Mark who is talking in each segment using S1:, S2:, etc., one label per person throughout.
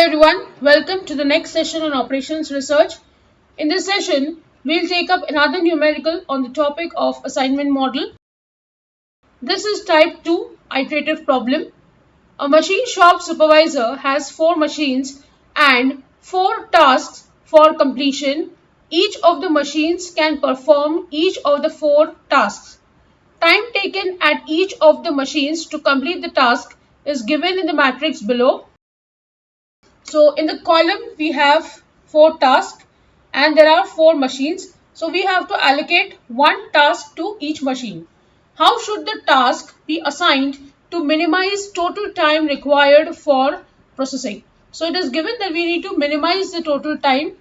S1: everyone, welcome to the next session on operations research. In this session, we'll take up another numerical on the topic of assignment model. This is type 2 iterative problem. A machine shop supervisor has 4 machines and 4 tasks for completion. Each of the machines can perform each of the 4 tasks. Time taken at each of the machines to complete the task is given in the matrix below. So in the column we have 4 tasks and there are 4 machines. So we have to allocate one task to each machine. How should the task be assigned to minimize total time required for processing? So it is given that we need to minimize the total time.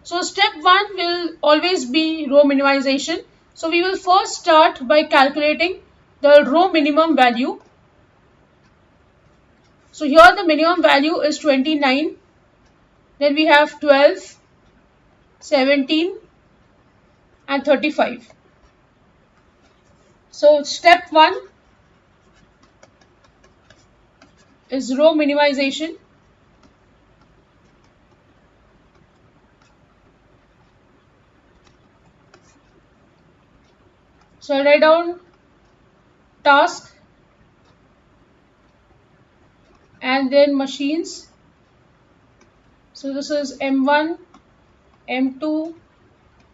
S1: So step 1 will always be row minimization. So we will first start by calculating the row minimum value. So here the minimum value is 29. Then we have 12, 17 and 35. So step 1 is row minimization. So I'll write down task and then machines. So this is M1, M2,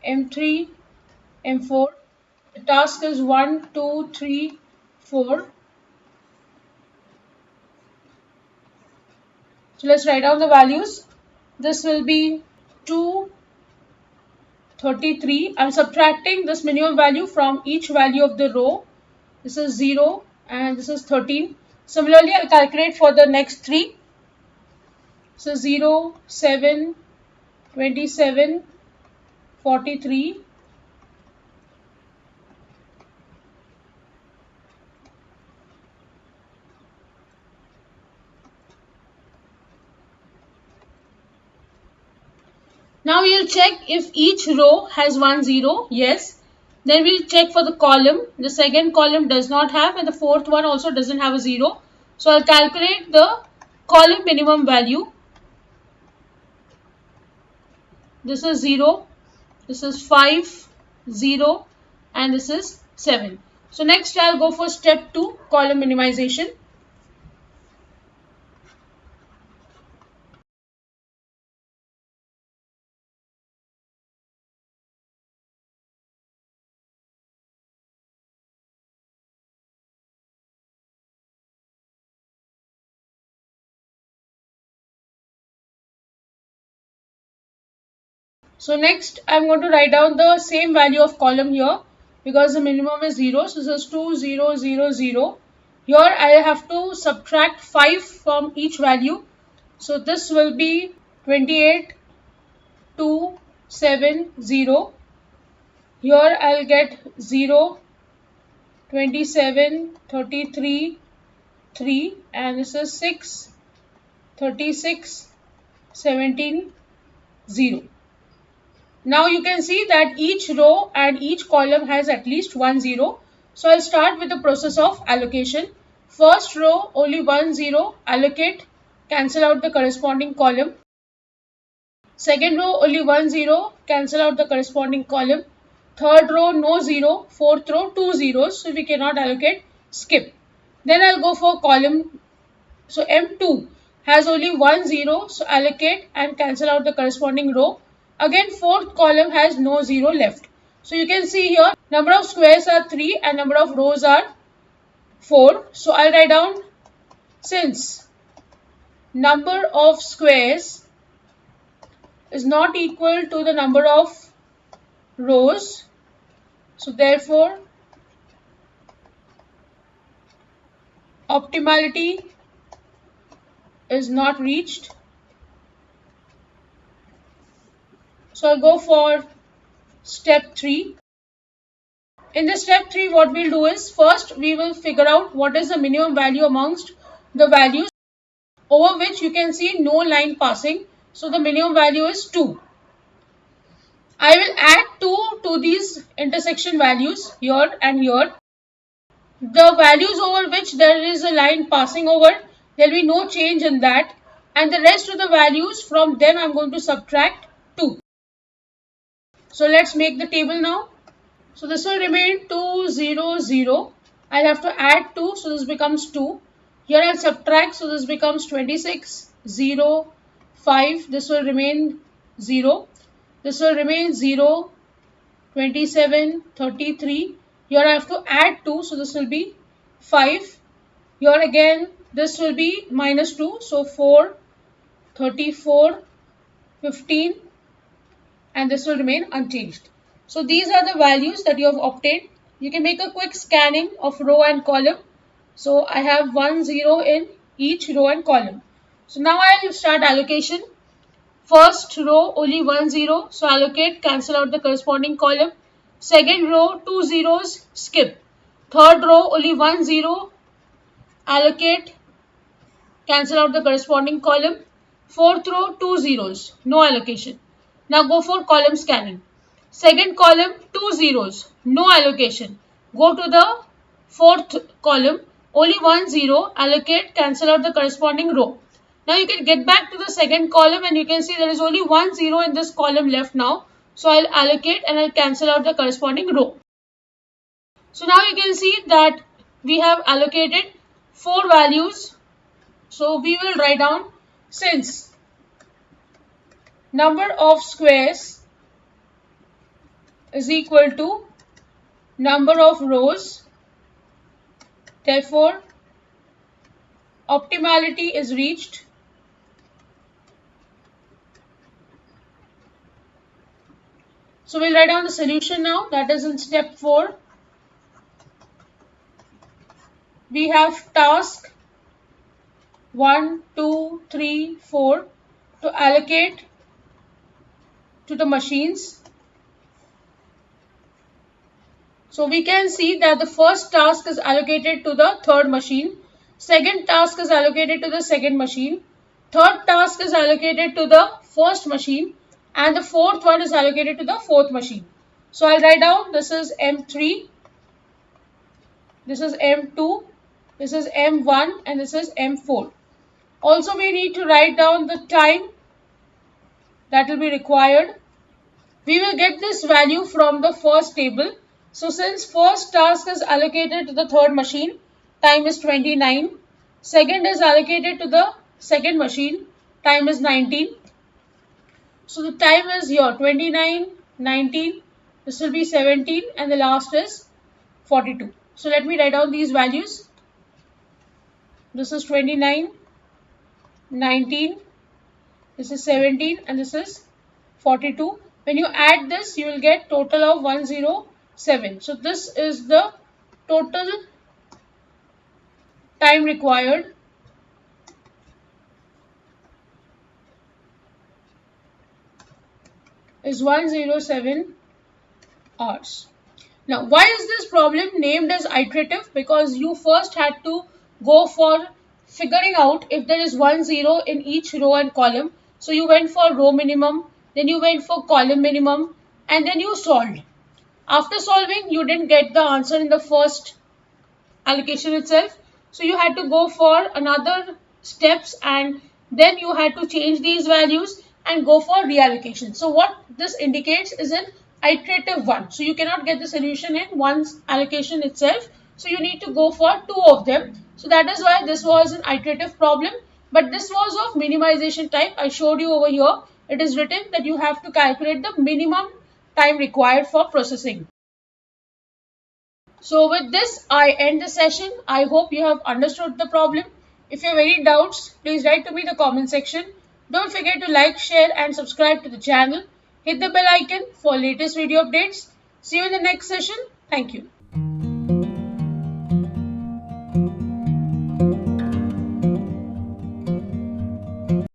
S1: M3, M4. The task is 1, 2, 3, 4. So let's write down the values. This will be 2, 33. I'm subtracting this minimum value from each value of the row. This is 0 and this is 13. Similarly, I'll calculate for the next 3. So 0, 7, 27, 43. Now we'll check if each row has 1 0. Yes. Then we'll check for the column. The second column does not have and the fourth one also doesn't have a 0. So I'll calculate the column minimum value. This is 0, this is 5, 0 and this is 7. So next I'll go for step 2, column minimization. So next I'm going to write down the same value of column here because the minimum is 0. So this is 2, 0, 0, 0. Here I have to subtract 5 from each value. So this will be 28, 2, 7, 0. Here I'll get 0, 27, 33, 3 and this is 6, 36, 17, 0. Now you can see that each row and each column has at least 1 0. So I'll start with the process of allocation. First row only 1 0, allocate, cancel out the corresponding column. Second row only 1 0, cancel out the corresponding column. Third row no 0, fourth row 2 zeros, so we cannot allocate, skip. Then I'll go for column. So M2 has only 1 0, so allocate and cancel out the corresponding row. Again, fourth column has no 0 left. So you can see here, number of squares are 3 and number of rows are 4. So I'll write down, since number of squares is not equal to the number of rows, so therefore optimality is not reached. So I'll go for step 3. In the step 3, what we'll do is, first we will figure out what is the minimum value amongst the values over which you can see no line passing. So the minimum value is 2. I will add 2 to these intersection values here and here. The values over which there is a line passing over, there will be no change in that. and the rest of the values, from them I'm going to subtract 2. So let's make the table now. So this will remain 2, 0, 0. I'll have to add 2, so this becomes 2. Here I'll subtract, so this becomes 26, 0, 5. This will remain 0. This will remain 0, 27, 33. Here I have to add 2, so this will be 5. Here again, this will be minus 2, so 4, 34, 15, and this will remain unchanged. So these are the values that you have obtained. You can make a quick scanning of row and column. So I have 1, 0 in each row and column. So now I will start allocation. First row only 1 0, so allocate, cancel out the corresponding column. Second row 2 zeros, skip. Third row only 1 0, allocate, cancel out the corresponding column. Fourth row 2 zeros, no allocation. Now go for column scanning. Second column 2 zeros, no allocation. Go to the fourth column, only 1 0, allocate, cancel out the corresponding row. Now you can get back to the second column and you can see there is only 1 0 in this column left now. So I'll allocate and I'll cancel out the corresponding row. So now you can see that we have allocated 4 values. So we will write down, since number of squares is equal to number of rows, therefore optimality is reached. So we'll write down the solution now, that is in step 4. We have task 1, 2, 3, 4 to allocate to the machines. So we can see that the first task is allocated to the third machine, second task is allocated to the second machine, third task is allocated to the first machine, and the fourth one is allocated to the fourth machine. So I'll write down, this is M3, this is M2, this is M1, and this is M4. Also we need to write down the time that will be required. We will get this value from the first table. So since first task is allocated to the third machine, time is 29. Second is allocated to the second machine, time is 19. So the time is here 29, 19, this will be 17, and the last is 42. So let me write down these values. This is 29, 19, this is 17, and this is 42. When you add this, you will get total of 107. So this is the total time required. Is 107 hours. Now, why is this problem named as iterative? Because you first had to go for figuring out if there is 1 0 in each row and column. So you went for row minimum, then you went for column minimum, and then you solved. After solving, you didn't get the answer in the first allocation itself. So you had to go for another steps, and then you had to change these values and go for reallocation. So what this indicates is an iterative one. So you cannot get the solution in one allocation itself. So you need to go for 2 of them. So that is why this was an iterative problem. But this was of minimization type. I showed you over here. It is written that you have to calculate the minimum time required for processing. So with this, I end the session. I hope you have understood the problem. If you have any doubts, please write to me in the comment section. Don't forget to like, share and subscribe to the channel. Hit the bell icon for latest video updates. See you in the next session. Thank you.